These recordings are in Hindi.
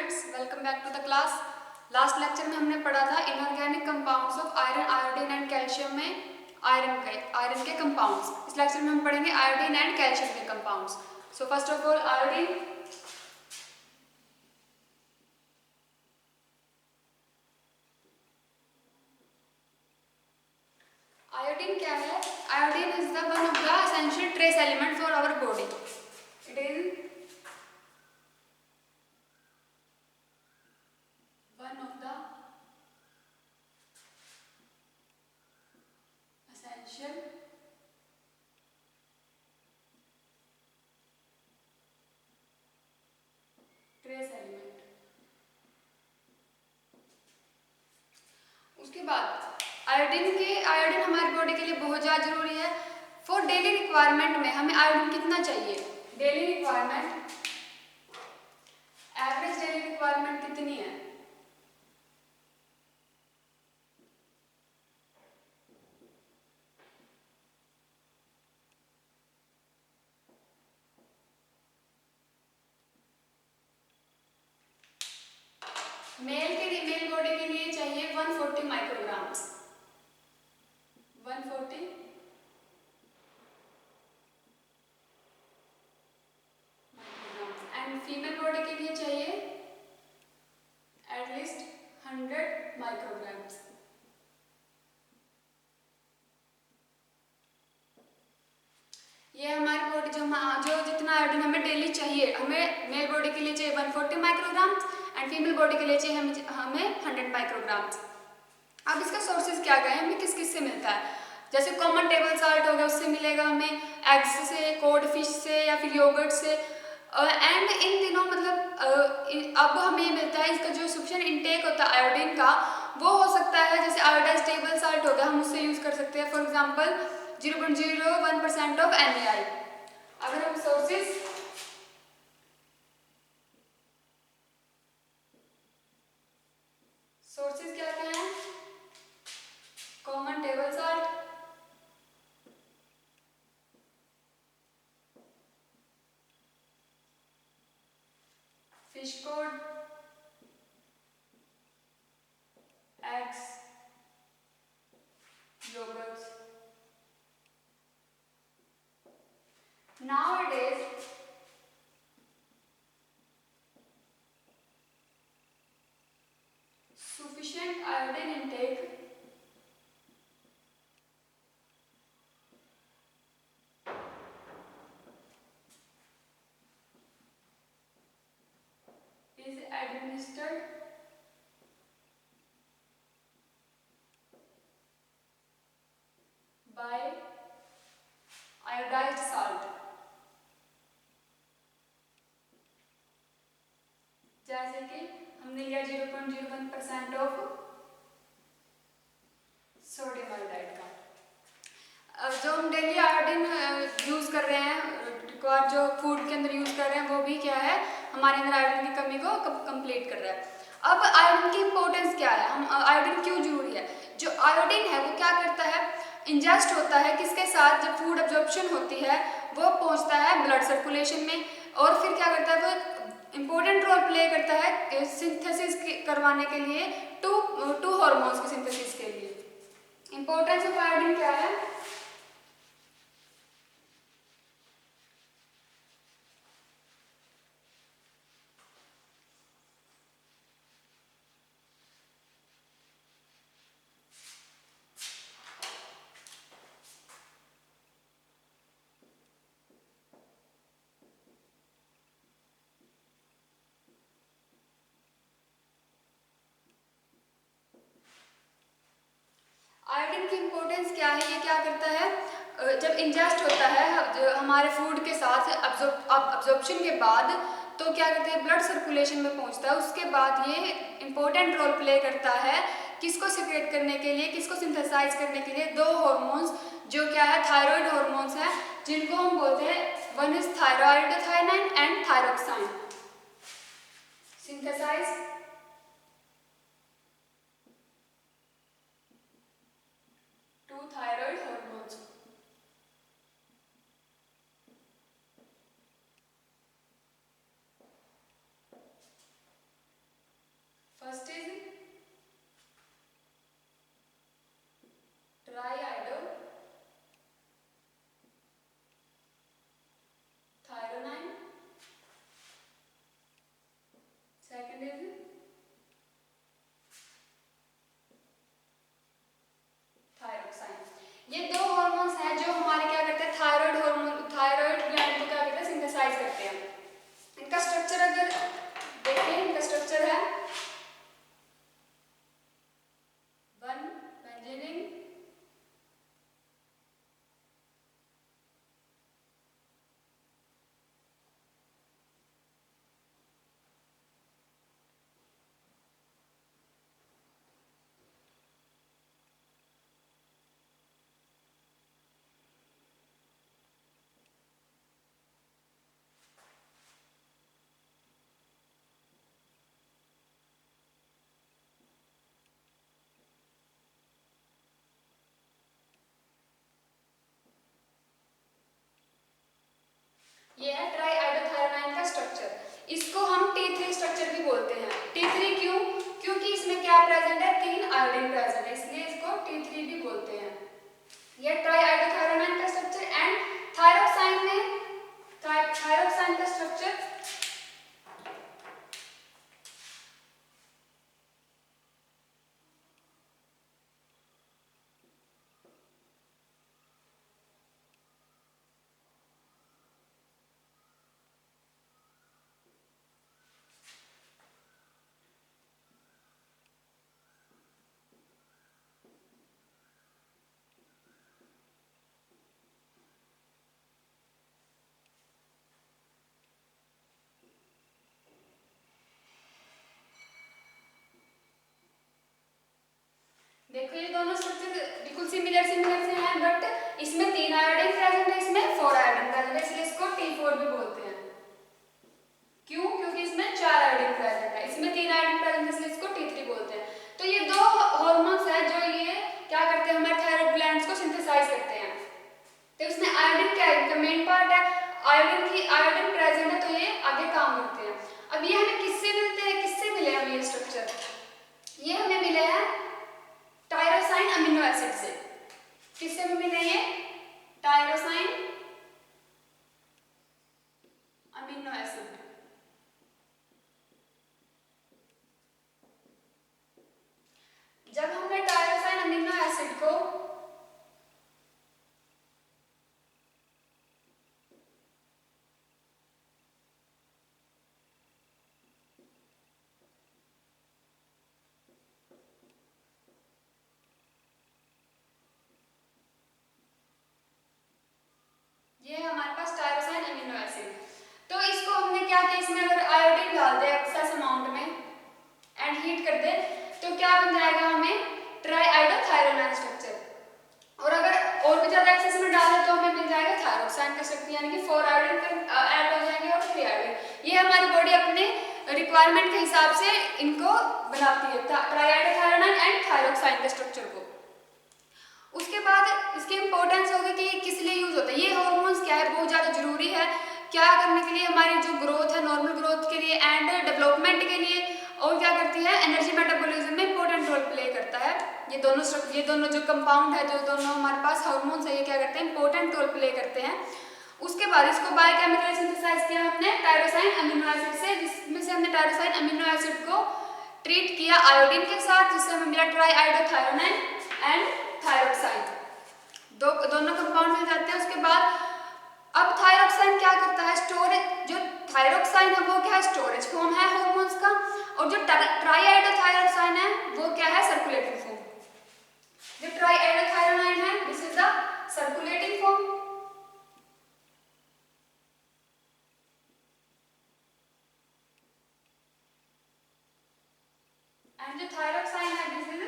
Students, welcome back to the class. Last lecture में हमने पढ़ा था inorganic compounds of iron, iodine and calcium में आयरन के कंपाउंड्स। इस लेक्चर में हम पढ़ेंगे आयोडीन एंड कैल्शियम के compounds. So first of all iodine. Iodine क्या है? Iodine is the one of the essential trace element for our body. It is one of the essential trace element। उसके बाद आयोडीन हमारी बॉडी के लिए बहुत ज़्यादा जरूरी है। फॉर डेली रिक्वायरमेंट में हमें आयोडीन कितना चाहिए? Daily requirement, average daily requirement कितनी है? मेल बॉडी के लिए चाहिए 140 micrograms, 140 micrograms and female body के लिए चाहिए एटलीस्ट 100 माइक्रोग्राम्स। ये हमारी बॉडी जो जितना आयोडीन हमें डेली चाहिए, हमें मेल बॉडी के लिए चाहिए 140 माइक्रोग्राम्स एंड फीमेल बॉडी के लिए चाहिए हमें 100 माइक्रोग्राम्स। अब इसका सोर्सेज क्या क्या है, हमें किस किस से मिलता है? जैसे कॉमन टेबल साल्ट हो गया, उससे मिलेगा हमें एग्स से, कोड फिश से या फिर योगर्ट से। एंड इन दिनों मतलब अब हमें ये मिलता है, इसका जो सफिशिएंट इनटेक होता है आयोडीन का वो हो सकता है जैसे आयोडाइज्ड टेबल साल्ट हो गया, हम उससे यूज कर सकते हैं। For example 0.01% of NaI। अगर हम सोर्सेज क्या क्या हैं? Common table salt, fish code, eggs, yogurts। Nowadays sufficient iodine intake is administered by iodized salt। जैसे कि हमने लिया 0.01% ऑफ सोडियम आयोडाइड का। जो हम डेली आयोडीन यूज कर रहे हैं, जो फूड के अंदर यूज कर रहे हैं, वो भी क्या है, हमारे अंदर आयोडीन की कमी को कंप्लीट कर रहा है। अब आयोडीन की इंपॉर्टेंस क्या है, हम आयोडीन क्यों जरूरी है? जो आयोडीन है वो क्या करता है, इंजेस्ट होता है किसके साथ, जब फूड एब्जॉर्प्शन होती है वो पहुंचता है ब्लड सर्कुलेशन में, और फिर क्या करता है वो इंपॉर्टेंट रोल प्ले करता है सिंथेसिस करवाने के लिए, टू हार्मोन्स की सिंथेसिस के लिए। इंपॉर्टेंस ऑफ आयोडीन क्या है? आयोडीन की इंपॉर्टेंस क्या है, ये क्या करता है, जब इंजेस्ट होता है हमारे फूड के साथ अब्जॉर्प्शन के बाद, तो क्या करते हैं ब्लड सर्कुलेशन में पहुंचता है। उसके बाद ये इंपॉर्टेंट रोल प्ले करता है किसको सिक्रेट करने के लिए, किसको सिंथेसाइज करने के लिए, दो हार्मोन्स जो क्या है थायराइड हार्मोन्स हैं, जिनको हम बोलते हैं one is triiodothyronine and thyroxine. Synthesise two thyroid hormones. Second is thyroxine. ये दो हार्मोन्स हैं जो हमारे क्या करते हैं, थायराइड हार्मोन, थायराइड ग्लैंड को क्या करते हैं, सिंथेसाइज करते हैं। इनका स्ट्रक्चर अगर देखें, इनका स्ट्रक्चर है 1 बेंजीन, ये है ट्राईआयोडोथायोनाइन का स्ट्रक्चर। इसको हम T3 स्ट्रक्चर भी बोलते हैं। T3 क्यों? क्योंकि इसमें क्या प्रेजेंट है, 3 आयोडीन प्रेजेंट है, इसलिए इसको T3 भी बोलते हैं। ये ट्राईआयोडोथायोनाइन का स्ट्रक्चर। एंड थायरोक्साइन में, थायरोक्साइन का स्ट्रक्चर देखो, ये दोनों स्ट्रक्चर बिल्कुल सिमिलर से हैं, बट इसमें 3 आयोडीन प्रेजेंट है, इसमें 4 आयोडीन प्रेजेंट है, इसलिए इसको T4 भी बोलते हैं। क्यों? क्योंकि इसमें 4 आयोडीन प्रेजेंट है, इसमें 3 आयोडीन प्रेजेंट है, इसलिए इसको T3 बोलते हैं। तो ये दो हार्मोन्स हैं जो ये क्या करते हैं, हमारे थायराइड ग्लैंड्स को सिंथेसाइज करते हैं। तो इसमें आयोडीन क्या है, इनका मेन पार्ट है। आयोडीन प्रेजेंट है, तो ये आगे काम करते हैं। अब ये हमें किससे मिलते हैं, किससे मिले हमें ये स्ट्रक्चर? ये हमें मिले हैं टायरोसाइन अमीनो एसिड से। किससे भी मिले ये? टायरोसाइन अमीनो एसिड। जब हमने टायरोसाइन अमीनो एसिड को ये है हमारे पास टायरोसाइन अमीनो एसिड। तो इसको हमने क्या किया, इसमें अगर आयोडीन डाल दे एक्सेस अमाउंट में एंड हीट कर दे, तो क्या बन जाएगा हमें ट्राईआयोडोथायोनाइन स्ट्रक्चर। और अगर और भी ज्यादा एक्सेस में डाले तो हमें मिल जाएगा थायरोक्साइन का स्ट्रक्चर, यानी कि 4 आयोडीन ऐड हो जाएंगे और 3 आयोडीन। ये हमारी बॉडी अपने रिक्वायरमेंट के हिसाब से इनको बनाती है, ट्राईआयोडोथायोनाइन एंड थायरोक्साइन के स्ट्रक्चर को। उसके बाद इसकी इंपॉर्टेंस होगी कि किस लिए यूज होता है। ये हार्मोन्स क्या है, बहुत ज़्यादा जरूरी है क्या करने के लिए, हमारी जो ग्रोथ है, नॉर्मल ग्रोथ के लिए एंड डेवलपमेंट के लिए। और क्या करती है, एनर्जी मेटाबॉलिज्म में इंपॉर्टेंट रोल प्ले करता है। ये दोनों जो कंपाउंड है, जो दोनों हमारे पास हार्मोन्स है, ये क्या करते हैं, इंपॉर्टेंट रोल प्ले करते हैं। उसके बाद इसको बायोकेमिकल सिंथेसाइज किया हमने टायरोसाइन अमीनो एसिड से, जिसमें से हमने टायरोसाइन अमीनो एसिड को ट्रीट किया आयोडीन के साथ, जिससे हमें मिला ट्राईआयोडोथायोनाइन एंड थायरोक्साइन। दोनों कंपाउंड मिल जाते हैं। उसके बाद अब थायरोक्साइन क्या करता है, स्टोरेज। जो थायरोक्साइन है वो क्या है, स्टोरेज फॉर्म है हार्मोन्स का। और जो ट्राईआयोडोथायरोक्साइन है वो क्या है, सर्कुलेटिंग फॉर्म। जो ट्राईआयोडोथायोनाइन है, this is the circulating form, and जो थायरोक्साइन है, दिस इज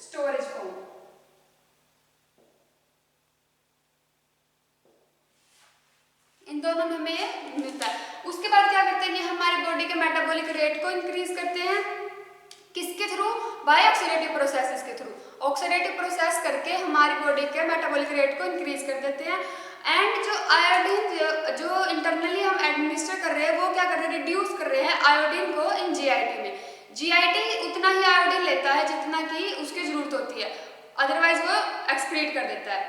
स्टोरेज फॉर्म। इन दोनों में हमें ये मिलता है। उसके बाद क्या करते हैं, ये हमारी बॉडी के मेटाबॉलिक रेट को इंक्रीज करते हैं। किसके थ्रू, बाय ऑक्सीडेटिव प्रोसेसेस के थ्रू। ऑक्सीडेटिव प्रोसेस करके हमारी बॉडी के मेटाबॉलिक रेट को इंक्रीज कर देते हैं। एंड जो आयोडीन जो इंटरनली हम एडमिनिस्टर कर रहे हैं, वो क्या कर रहे हैं, रिड्यूस कर रहे हैं आयोडीन को इन जीआईटी में। जीआईटी उतना ही आयोडीन लेता है जितना कि उसकी जरूरत होती है, अदरवाइज वो एक्सक्रीट कर देता है।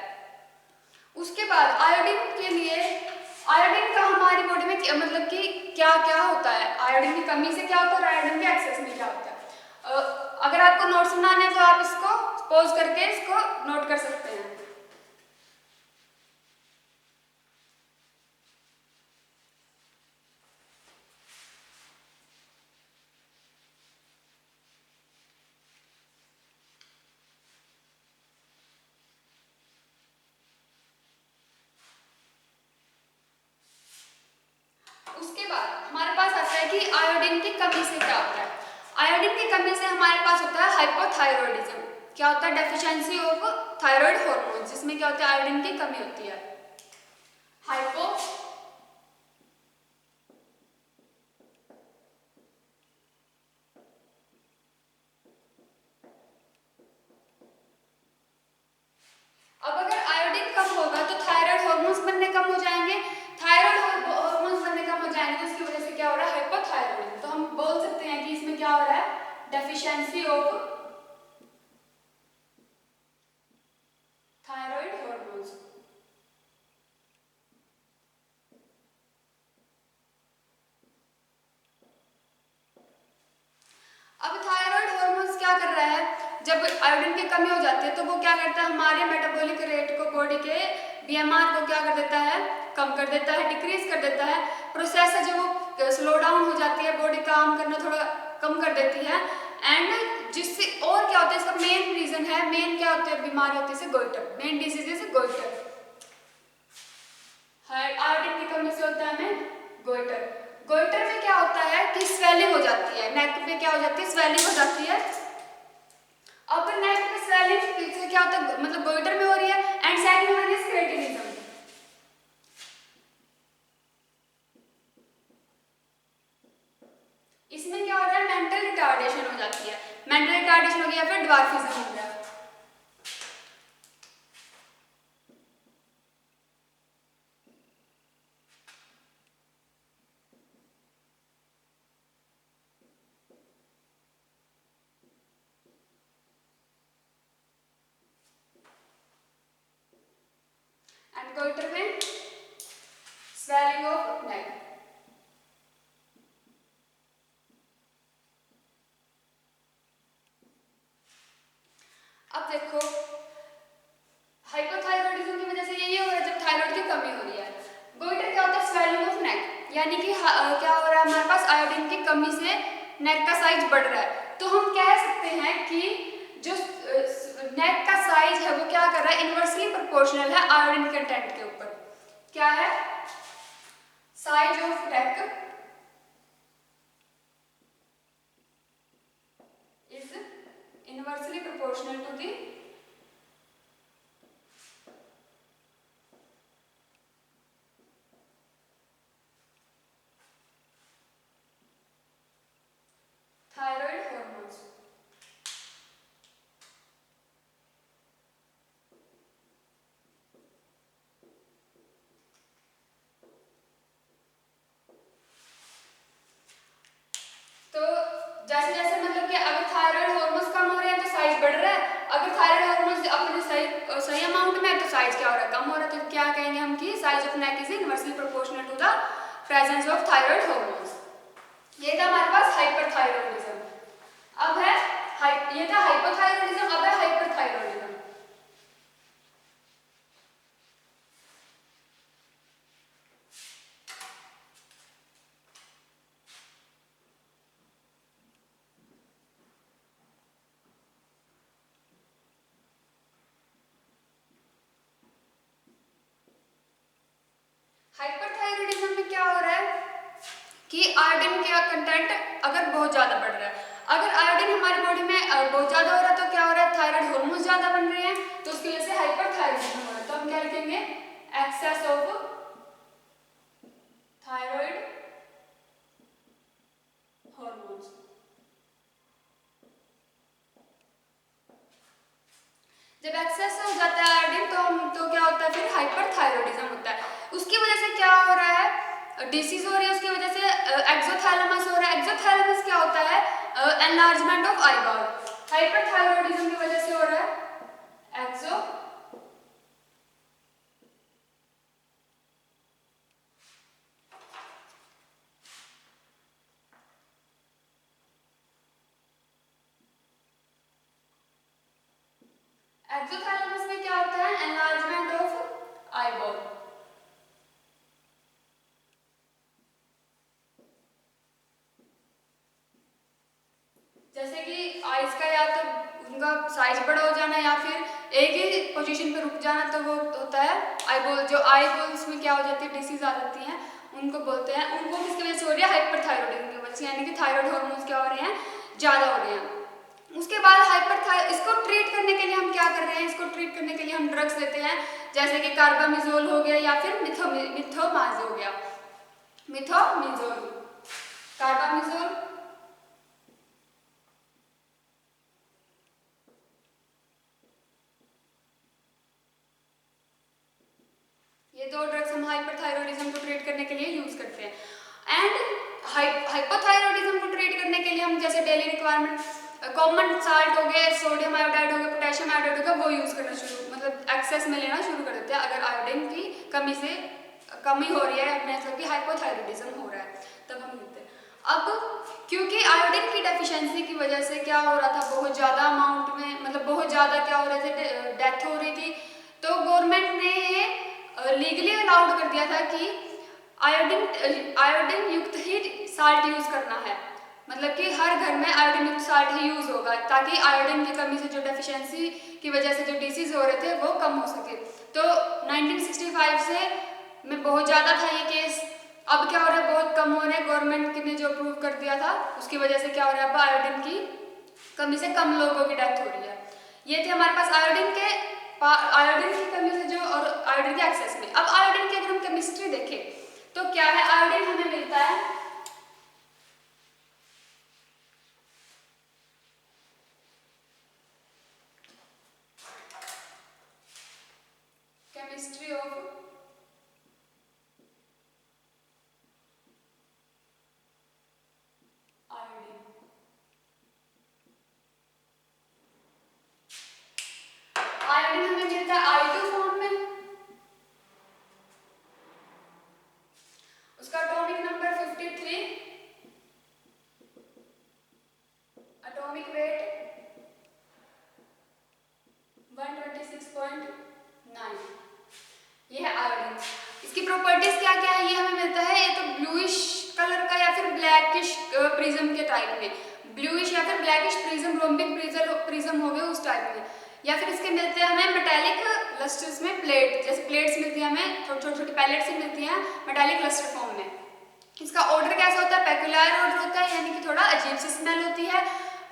उसके बाद आयोडीन के लिए आयोडीन का हमारी बॉडी में मतलब कि क्या क्या होता है, आयोडीन की कमी से क्या होता है और आयोडीन के एक्सेस में क्या होता है। अगर आपको नोट्स बनाने हैं तो आप इसको पॉज करके इसको नोट कर सकते हैं। उसके बाद हमारे पास आता है कि आयोडीन की कमी से क्या होता है। आयोडीन की कमी से हमारे पास होता है हाइपोथायरॉयडिज्म। क्या होता है? डेफिशिएंसी ऑफ थायराइड हार्मोन, जिसमें क्या होता है? आयोडीन की कमी होती है। हाइपो अब अगर आयोडीन कम होगा तो थायराइड हार्मोन्स बनने कम हो जाएंगे, थायराइड हार्मोन्स बनने कम हो जाएंगे, तो इसकी वजह से क्या हो रहा है? हाइपोथायरॉयडिज्म। तो हम बोल सकते हैं कि इसमें क्या हो रहा है? Deficiency of thyroid hormones. अब थायराइड हार्मोन्स क्या कर रहा है? जब आयोडीन की कमी हो जाती है तो वो क्या करता है? हमारे मेटाबॉलिक रेट को, बॉडी के बीएमआर को क्या कर देता है? कम कर देता है, डिक्रीज कर देता है। प्रोसेस है जो वो स्लो डाउन हो जाती है, बॉडी काम करना थोड़ा कम कर देती है। एंड जिससे और क्या होता है? इसका मेन रीजन है, मेन क्या होता है? बीमारी होती है गोइटर, मेन डिजीज है गोइटर। आयोडीन की कमी से होता है हमें गोइटर। गोइटर में क्या होता है कि स्वेलिंग हो जाती है, नेक पे क्या हो जाती है? स्वेलिंग हो जाती है। अब नेक पे स्वेलिंग से क्या होता है? मतलब गोइटर में हो रही है। And second one is cretinism. इसमें क्या हो रहा है? मेंटल रिटार्डेशन हो जाती है, मेंटल रिटार्डेशन हो गया, फिर ड्वार्फिज्म हो गया। एंड गोइटर में स्वेलिंग ऑफ नेक। अब देखो, हाइपोथायरॉयडिज्म की वजह से ये हो रहा है जब थायराइड की कमी हो रही है। गोइटर क्या होता है? स्वेलिंग ऑफ नेक, यानी कि क्या हो रहा है? हमारे पास आयोडीन की कमी से नेक का साइज बढ़ रहा है। तो हम कह सकते हैं कि जो नेक का साइज है वो क्या कर रहा है? इनवर्सली प्रोपोर्शनल है आयोडीन कंटेंट के ऊपर। क्या है? Size of neck is inversely proportional to the thyroid hormones. तो जैसे जैसे मतलब कि अगर थायराइड हार्मोन्स कम हो रहे हैं तो साइज बढ़ रहा है, अगर थायराइड हार्मोन्स अपने सही अमाउंट में है तो साइज क्या हो रहा है? कम हो रहा है। तो क्या कहेंगे हम कि size of neck is inversely proportional to the presence of thyroid hormones. ये था हमारे पास हाइपरथायरॉयडिज्म। अब है ये था हाइपोथायरॉयडिज्म, अब है हाइपरथायरॉयडिज्म। हाइपरथायरॉयडिज्म में क्या हो रहा है कि आयोडीन का कंटेंट अगर बहुत ज्यादा बढ़ रहा है, अगर आयोडीन हमारी बॉडी में बहुत ज्यादा हो रहा है तो क्या हो रहा है? थायराइड हार्मोन्स ज्यादा बन रहे हैं, तो उसकी वजह से हाइपरथायरॉयडिज्म हो रहा है। तो हम क्या लिखेंगे? Excess of thyroid hormones. जब एक्सेस हो जाता है आयोडीन तो क्या होता है? फिर हाइपरथायरॉयडिज्म होता है। उसकी वजह से क्या हो रहा है? डिसीज हो रही है, उसकी वजह से एक्सोथैलेमस हो रहा है। एक्सोथैलेमस क्या होता है? Enlargement of eyeball. हाइपरथायरॉयडिज्म की वजह से हो रहा है एक्सो एक्सोथैलेमस में क्या होता है? Enlargement of eyeball. जैसे कि आइज का या तो उनका साइज बड़ा हो जाना या फिर एक ही पोजीशन पे रुक जाना, तो वो होता है आईबॉल। जो आईबॉल्स में क्या हो जाती है, डिसीज आ जाती हैं, उनको बोलते हैं, उनको किसकी वजह से हो रही है? हाइपरथायरॉयडिज्म की वजह से, यानी कि थायराइड हार्मोन्स क्या हो रहे हैं? ज़्यादा हो रहे हैं। उसके बाद इसको ट्रीट करने के लिए हम क्या कर रहे हैं? इसको ट्रीट करने के लिए हम ड्रग्स देते हैं, जैसे कि कार्बामिजोल हो गया या फिर मिथोमाज हो गया, मिथोमिजोल, कार्बामिजोल। ये दो ड्रग्स हम हाइपरथायरॉयडिज्म को ट्रीट करने के लिए यूज करते हैं। एंड हाइपोथायरॉयडिज्म को ट्रीट करने के लिए हम जैसे डेली रिक्वायरमेंट कॉमन साल्ट हो गए, सोडियम आयोडाइड हो गया, पोटेशियम आयोडाइड हो गया, वो यूज करना मतलब एक्सेस में लेना शुरू कर देते हैं अगर आयोडीन की कमी हो रही है, मतलब कि हाइपोथायरॉयडिज्म हो रहा है, तब हम लेते हैं। अब क्योंकि आयोडीन की डेफिशिएंसी की वजह से क्या हो रहा था, बहुत ज़्यादा अमाउंट में, मतलब बहुत ज़्यादा क्या हो रहे थे, डेथ हो रही थी, तो गवर्नमेंट ने ये लीगली अलाउड कर दिया था कि आयोडीन युक्त ही साल्ट यूज करना है, मतलब कि हर घर में आयोडीन युक्त साल्ट ही यूज होगा, ताकि आयोडीन की कमी से जो डेफिशिएंसी की वजह से जो डिसीज हो रहे थे वो कम हो सके। तो 1965 से में बहुत ज़्यादा था ये केस, अब क्या हो रहा है, बहुत कम हो रहे हैं। गवर्नमेंट ने जो अप्रूव कर दिया था उसकी वजह से क्या हो रहा है, अब आयोडीन की कमी से कम लोगों की डेथ हो रही है। ये थे हमारे पास आयोडीन की कमी से जो, और आयोडीन के एक्सेस में। अब आयोडीन की अगर हम केमिस्ट्री देखें तो क्या है, आयोडीन हमें मिलता है केमिस्ट्री ऑफ आयोडीन। आयोडीन हमें मिलता है I2 फॉर्म में, उसका एटॉमिक नंबर 53, एटॉमिक वेट 126.9। ये है आयोडीन। इसकी प्रॉपर्टीज क्या क्या है, ये हमें मिलता है, ये तो ब्लूइश कलर का या फिर ब्लैकिश प्रिज्म के टाइप में, ब्लूइश या फिर ब्लैकिश प्रिज्म, रोम्बिक प्रिज्म हो गए उस टाइप में, या फिर इसके मिलते हैं हमें मेटालिक लस्टर्स में, प्लेट जैसे प्लेट्स मिलती है हमें, छोटी छोटी पैलेट्स ही मिलती हैं मेटालिक लस्टर फॉर्म में। इसका ऑर्डर कैसा होता है, पेक्युलर ऑर्डर होता है, यानी कि थोड़ा अजीब सी स्मेल होती है,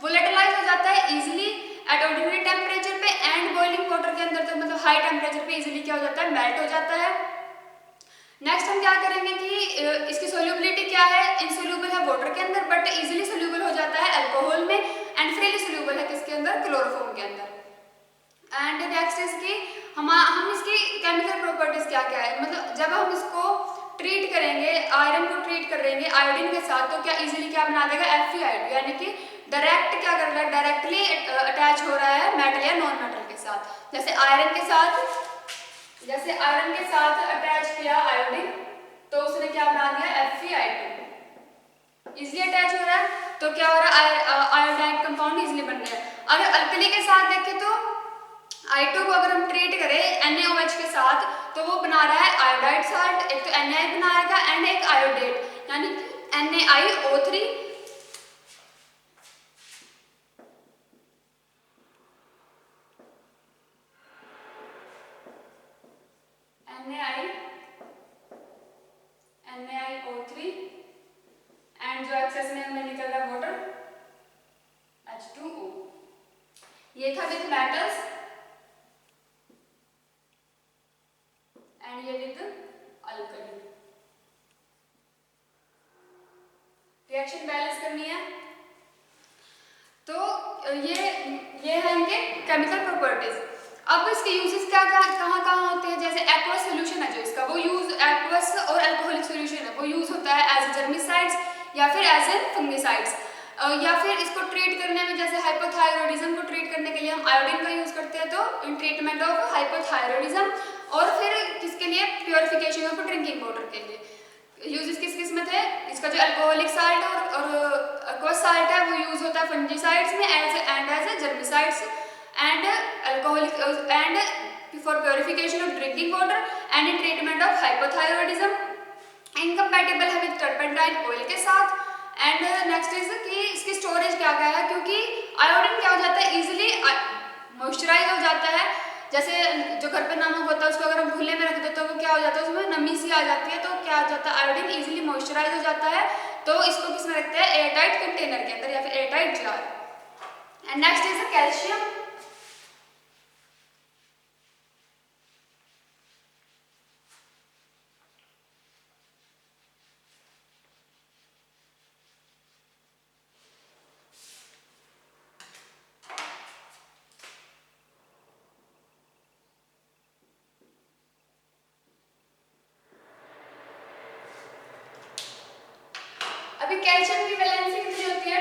वोलेटिलाइज हो जाता है इजीली एट ऑर्डिनरी टेम्परेचर पे, एंड बॉइलिंग वाटर के अंदर तो मतलब हाई टेम्परेचर पे इजीली क्या हो जाता है, मेल्ट हो जाता है। नेक्स्ट हम क्या करेंगे कि इसकी सोल्यूबिलिटी क्या है, इनसोल्यूबल है वाटर के अंदर, बट इजीली सोल्यूबल हो जाता है अल्कोहल में, एंड फ्रीली सोल्यूबल है किसके अंदर, क्लोरोफॉर्म के अंदर। एंड नेक्स्ट इसकी हम इसकी केमिकल प्रॉपर्टीज क्या क्या है, मतलब जब हम इसको ट्रीट करेंगे, आयरन को ट्रीट करेंगे आयोडीन के साथ, तो क्या इजीली क्या बना देगा, FeI2, यानी कि डायरेक्ट क्या कर रहा है, डायरेक्टली अटैच हो रहा है मेटल या नॉन मेटल के साथ। जैसे आयरन के साथ अटैच किया आयोडीन, तो उसने क्या बना दिया, FeI2, इजीली अटैच हो रहा है, तो क्या हो रहा है, आयोडाइड कंपाउंड इजीली बन रहा है। अगर अल्कली के साथ देखें तो I2 को अगर हम ट्रीट करें NaOH के साथ, तो वो बना रहा है आयोडाइड साल्ट, एक तो Na बनाएगा एंड एक आयोडेट, यानी कि NaIO3, NaIO3, एंड जो एक्सेस में हमें निकल रहा है वाटर H2O। ये था विद मेटल्स एंड ये विद अल्कली। रिएक्शन बैलेंस करनी है, तो ये है इनके केमिकल प्रॉपर्टीज। अब इसके यूजेस क्या कहाँ होते हैं, जैसे एक्वस सोल्यूशन है जो इसका, वो यूज एक्वस और अल्कोहलिक सोल्यूशन है, वो यूज होता है एज जर्मिसाइड्स या फिर एज ए फंगिसाइड्स, या फिर इसको ट्रीट करने में, जैसे हाइपोथायरॉयडिज्म को ट्रीट करने के लिए हम आयोडीन का यूज करते हैं, तो इन ट्रीटमेंट ऑफ हाइपोथायरॉयडिज्म, और फिर किसके लिए, प्योरिफिकेशन ऑफ ड्रिंकिंग वाटर के लिए यूजेस किस में थे। इसका जो अल्कोहलिक साल्ट और एक्वस साल्ट है वो यूज होता है फंजीसाइड्स में as a germicides, and alcoholic and for purification of drinking water and in treatment of hypothyroidism, incompatible है विद टर्पेंटाइन ऑयल के साथ। एंड नेक्स्ट इज कि इसकी स्टोरेज क्या क्या है, क्योंकि आयोडीन क्या हो जाता है, इजीली मॉइस्चराइज हो जाता है। जैसे जो घर पे नमक होता है उसको अगर हम खुले में रख देते तो वो क्या हो जाता है, उसमें नमी सी आ जाती है, तो क्या हो जाता है, आयोडीन इजीली मॉइस्चराइज हो जाता है। तो इसको किस में रखते हैं, एयरटाइट कंटेनर के अंदर या फिर airtight jar. And next is calcium. अभी कैल्शियम की वैलेंसी कितनी होती है,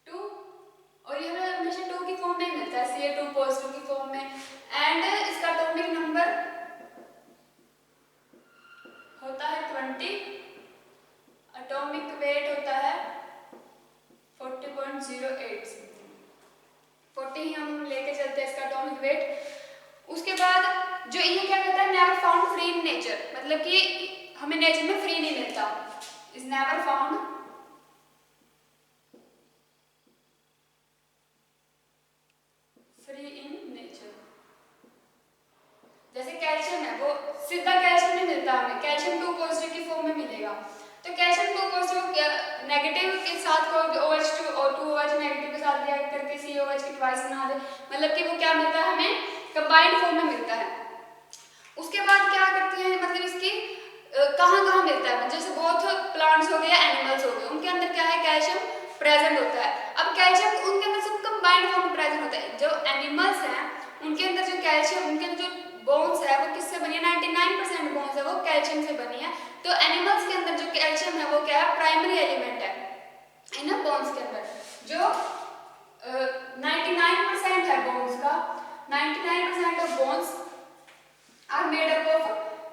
2 और ये हमें हमेशा 2 की फॉर्म में मिलता है, Ca2 पॉजिटिव की फॉर्म में। एंड इसका एटॉमिक नंबर होता है 20, एटॉमिक वेट होता है 40.08, 40 ही हम लेके चलते हैं इसका एटॉमिक वेट। उसके बाद जो ये क्या कहता है, never found free in nature, मतलब कि हमें नेचर में फ्री नहीं मिलता, is never found free in nature. जैसे कैल्शियम है वो सीधा कैल्शियम नहीं मिलता हमें, कैल्शियम 2 पॉजिटिव की फॉर्म में मिलेगा। तो कैल्शियम 2 पॉजिटिव नेगेटिव के साथ कोई OH2 और 2OH नेगेटिव के साथ रिएक्ट करके COH की ट्वाइस बना दे, मतलब कि वो क्या मिलता है हमें, कंबाइंड फॉर्म में मिलता है। उसके बाद क्या करते हैं, मतलब इसकी कहाँ मिलता है, जैसे बहुत प्लांट्स हो गए या एनिमल्स हो गए, उनके अंदर क्या है, कैल्शियम प्रेजेंट होता है। अब कैल्शियम उनके अंदर सब कंबाइंड फॉर्म में प्रेजेंट होता है। जो एनिमल्स हैं उनके अंदर जो कैल्शियम, उनके अंदर जो बोन्स है वो किससे बनी है, 99% बोन्स है वो कैल्शियम से बनी है। तो एनिमल्स के अंदर जो कैल्शियम है वो क्या है, प्राइमरी एलिमेंट है इन बोन्स के अंदर। जो 99% है बोन्स का, 99% of bones are made up of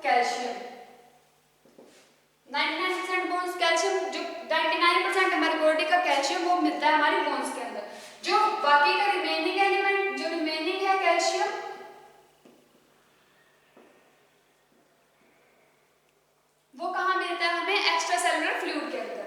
calcium. 99% bones calcium, जो 99% हमारी बॉडी का कैल्शियम वो मिलता है हमारी बोन्स के अंदर। जो बाकी का रिमेनिंग एलिमेंट, जो रिमेनिंग है कैल्शियम, वो कहाँ मिलता है हमें, एक्स्ट्रा सेलुलर फ्लूइड के अंदर।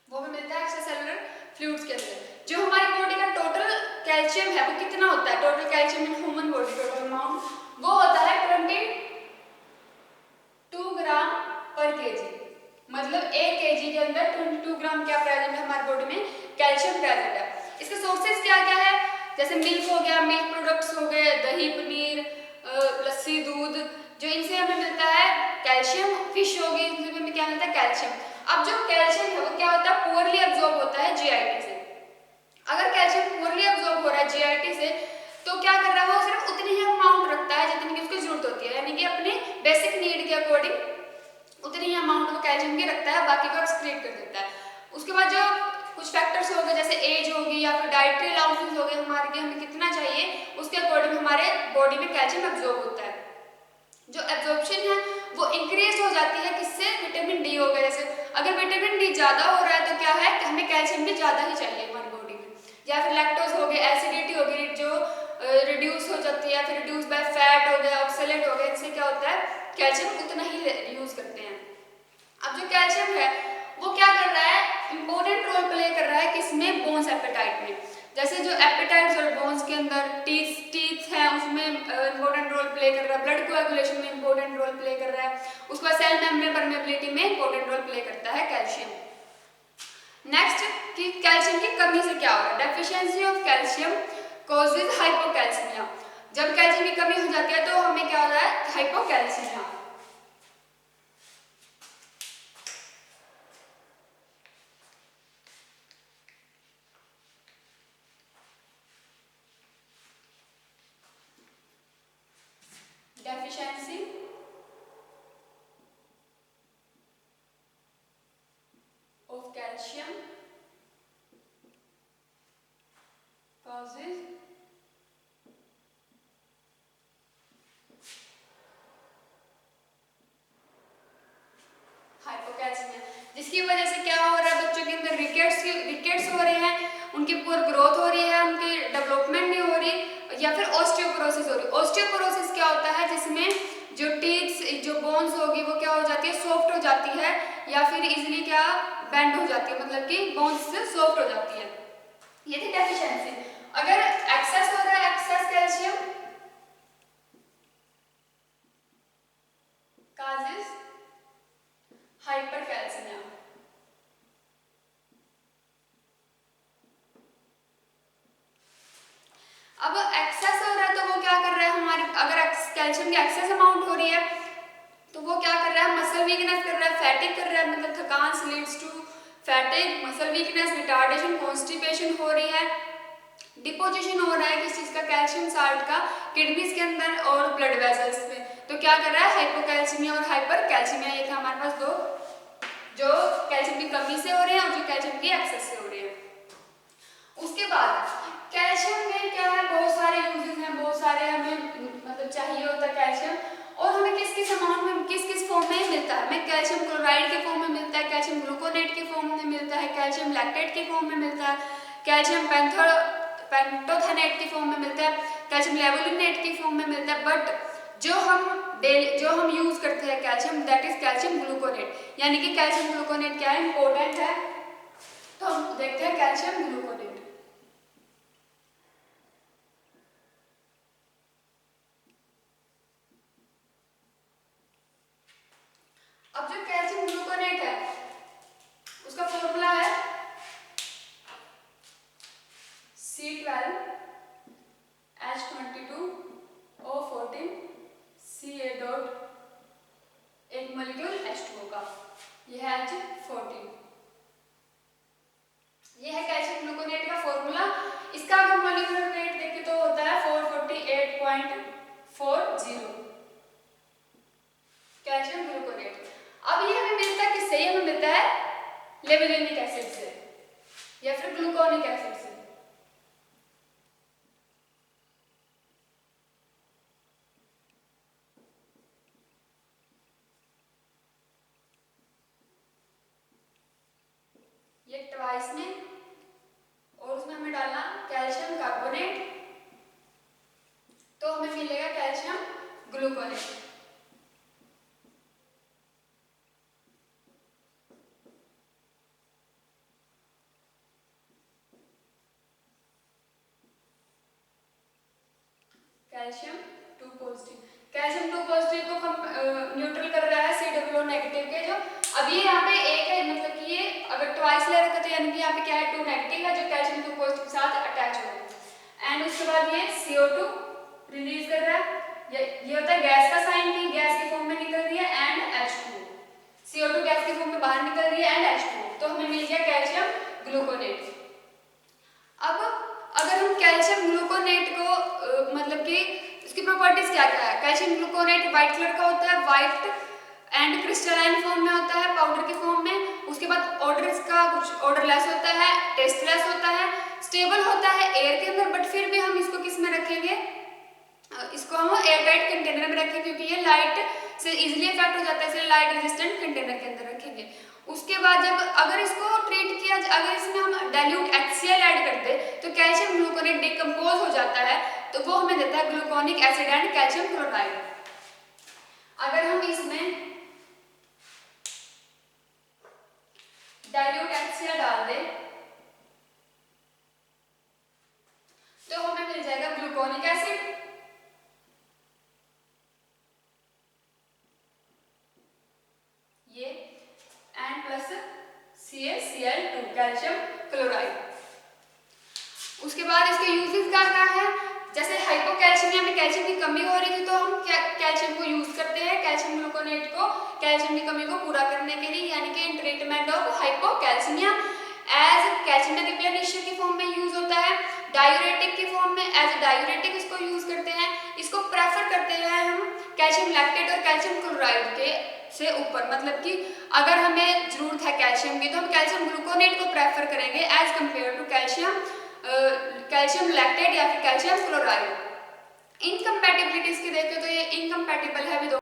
वो भी मिलता है एक्स्ट्रा सेलुलर फ्लूइड्स के अंदर। जो हमारी बॉडी का टोटल कैल्शियम है वो कितना होता है, total calcium in human body total amount वो होता है 22 ग्राम पर केजी, मतलब 1 केजी के अंदर 22 ग्राम क्या प्रेजेंट है हमारी बॉडी में, कैल्शियम प्रेजेंट है। इसके सोर्सेज क्या क्या है, जैसे मिल्क हो गया, मिल्क प्रोडक्ट्स हो गए, दही, पनीर, लस्सी, दूध, जो इनसे हमें मिलता है कैल्शियम। फिश होगी, इनसे हमें क्या मिलता है, कैल्शियम। अब जो कैल्शियम है वो क्या होता है, पुअरली एब्जॉर्ब होता है जीआईटी से। अगर कैल्शियम पुअरली एब्जॉर्ब हो रहा है जीआईटी से तो क्या कर रहा है, वो सिर्फ उतनी ही अमाउंट रखता है जितनी की उसकी जरूरत होती है, यानी कि अपने बेसिक नीड के अकॉर्डिंग उतनी ही अमाउंट वो कैल्शियम की रखता है, बाकी को एक्सक्रीट कर देता है। उसके बाद जो कुछ फैक्टर्स हो गए, जैसे एज होगी या फिर डाइटरी अलाउंसेस हो गए हमारे, हमें कितना चाहिए उसके अकॉर्डिंग हमारे बॉडी में कैल्शियम एब्जॉर्ब होता है। जो एब्जॉर्प्शन है वो इंक्रीज हो जाती है किससे, विटामिन डी हो गया। जैसे अगर विटामिन डी ज्यादा हो रहा है तो क्या है कि हमें कैल्शियम भी ज्यादा ही चाहिए हमारी बॉडी में। या फिर लैक्टोज हो गया, एसिडिटी हो गई जो रिड्यूस हो जाती है, फिर रिड्यूस बाय फैट हो गया, ऑक्सलेट हो गया, इससे क्या होता है कैल्शियम उतना ही यूज करते हैं। अब जो कैल्शियम है वो क्या कर रहा है, इंपॉर्टेंट रोल प्ले कर रहा है किसमें, बोन्स एपेटाइट में। जैसे जो एपेटाइट्स और बोन्स के अंदर टीथ है उसमें इंपॉर्टेंट रोल प्ले कर रहा है, ब्लड कोएगुलेशन में इंपॉर्टेंट रोल प्ले कर रहा है, उसके बाद सेल मेम्ब्रेन परमेबिलिटी में इंपॉर्टेंट रोल प्ले करता है कैल्शियम। नेक्स्ट कि कैल्शियम की कमी से क्या हो रहा है, deficiency of calcium causes hypocalcaemia. जब कैल्शियम की कमी हो जाती है तो हमें क्या हो रहा है, हाइपोकैल्सीमिया। deficiency of calcium इसकी वजह से क्या हो रहा है, बच्चों के अंदर रिकेट्स हो रहे हैं, उनकी पुअर ग्रोथ हो रही है, उनकी डेवलपमेंट नहीं हो रही, या फिर ऑस्टियोपोरोसिस हो रही। ऑस्टियोपोरोसिस क्या होता है, जिसमें जो टीथ जो बोन्स होगी वो क्या हो जाती है, सॉफ्ट हो जाती है, या फिर इजिली क्या बेंड हो जाती है, मतलब कि बोन्स से सॉफ्ट हो जाती है। ये थी डेफिशिएंसी। अगर एक्सेस हो रहा है, एक्सेस कैल्शियम causes hypercalcemia। अब एक्सेस हो रहा है तो वो क्या कर रहा है, हमारे अगर कैल्शियम की एक्सेस अमाउंट हो रही है तो वो क्या कर रहा है, मसल वीकनेस कर रहा है, फैटिक कर रहा है, मतलब थकान leads to fatigue, muscle weakness, retardation, constipation हो रही है, डिपोजिशन हो रहा है किस चीज का, कैल्शियम साल्ट का किडनीज के अंदर और ब्लड वेसल्स में। तो क्या कर रहा है, हाइपोकैल्सीमिया और हाइपरकैल्सीमिया। ये था हमारे पास दो, जो कैल्शियम की कमी से हो रहे हैं और जो कैल्शियम की एक्सेस से हो रहे हैं। उसके बाद कैल्शियम में क्या है, बहुत सारे यूजेस हैं, बहुत सारे हमें मतलब चाहिए होता है कैल्शियम, और हमें किस किस अमाउंट में किस किस फॉर्म में मिलता है। हमें कैल्शियम क्लोराइड के फॉर्म में मिलता है, कैल्शियम ग्लूकोनेट के फॉर्म में मिलता है, कैल्शियम लैक्टेट के फॉर्म में मिलता है, कैल्शियम पेंटोथेनेट के फॉर्म में मिलता है, कैल्शियम लेवोलिनेट के फॉर्म में मिलता है। बट जो हम यूज करते हैं calcium, that is calcium gluconate. यानी कि कैल्शियम ग्लूकोनेट क्या है, इंपॉर्टेंट है। तो हम देखते हैं कैल्शियम ग्लूकोनेट। अब जो कैल्शियम ग्लूकोनेट है उसका फॉर्मूला है C12H22O14 Ca डॉट एक मॉलिक्यूल H2O का, यह है H14। यह है कैल्शियम ग्लूकोनेट का फॉर्मूला। इसका अगर मॉलिक्यूलर वेट देखें तो होता है 448.40 कैल्शियम ग्लूकोनेट। अब ये हमें मिलता है किससे, ये हमें मिलता है लेवोलिनिक एसिड से या फिर ग्लूकोनिक एसिड से। ये ट्वाइस में, और उसमें हमें डालना कैल्शियम कार्बोनेट, तो हमें मिलेगा calcium gluconate. Calcium 2 positive, calcium 2 positive को न्यूट्रल कर रहा है COO नेगेटिव के जो। अब ये यहाँ पे एक है, मतलब कि ये अगर ट्वाइस ले रखा तो यानी कि यहाँ पे क्या है 2 नेगेटिव है जो कैल्शियम 2 पॉजिटिव के साथ अटैच हो रहा है। एंड उसके बाद ये CO2 रिलीज कर रहा है, ये होता है गैस का साइन कि गैस के फॉर्म में निकल रही है, एंड H2, CO2 गैस के फॉर्म में बाहर निकल रही है, एंड H2, तो हमें मिल गया कैल्शियम ग्लूकोनेट। अब अगर हम कैल्शियम ग्लूकोनेट को मतलब कि इसकी प्रॉपर्टीज क्या क्या है, कैल्शियम ग्लूकोनेट व्हाइट कलर का होता है, व्हाइट एंड क्रिस्टलाइन फॉर्म में होता है, पाउडर के फॉर्म में। उसके बाद ऑर्डर इसका कुछ ऑर्डरलेस होता है, टेस्टलेस होता है, स्टेबल होता है एयर के अंदर, बट फिर भी हम इसको किस में रखेंगे, इसको हम एयरटाइट कंटेनर में रखेंगे क्योंकि ये लाइट से इजीली इफेक्ट हो जाता है, इसलिए लाइट रेजिस्टेंट कंटेनर के अंदर रखेंगे। उसके बाद जब अगर इसको ट्रीट किया, अगर इसमें हम डाइल्यूट HCl ऐड कर दे तो कैल्शियम ग्लूकोनेट डिकम्पोज हो जाता है, तो वो हमें देता है gluconic acid and calcium chloride. अगर हम इसमें डाइल्यूट HCl डाल दे तो हमें मिल जाएगा ग्लूकोनिक एसिड, ये and plus CaCl2 calcium chloride. उसके बाद इसके यूजेस क्या क्या है, जैसे हाइपोकैल्सीमिया में कैल्शियम की कमी हो रही थी तो हम कैल्शियम को यूज करते हैं, कैल्शियम ग्लूकोनेट को कैल्शियम की कमी को पूरा करने के लिए, यानी कि in treatment of hypocalcaemia. As calcium replenisher के फॉर्म में यूज होता है, डायूरेटिक के फॉर्म में एज डायूरेटिक इसको यूज करते हैं। इसको प्रेफर करते हैं हम कैल्शियम लैक्टेट और कैल्शियम क्लोराइड के से ऊपर, मतलब कि अगर हमें जरूरत है कैल्शियम की तो हम कैल्शियम ग्लूकोनेट को प्रेफर करेंगे as compare to calcium lactate या फिर कैल्शियम क्लोराइड। इनकम्पैटिबिलिटीज के देखें तो ये इनकम्पैटिबल है विद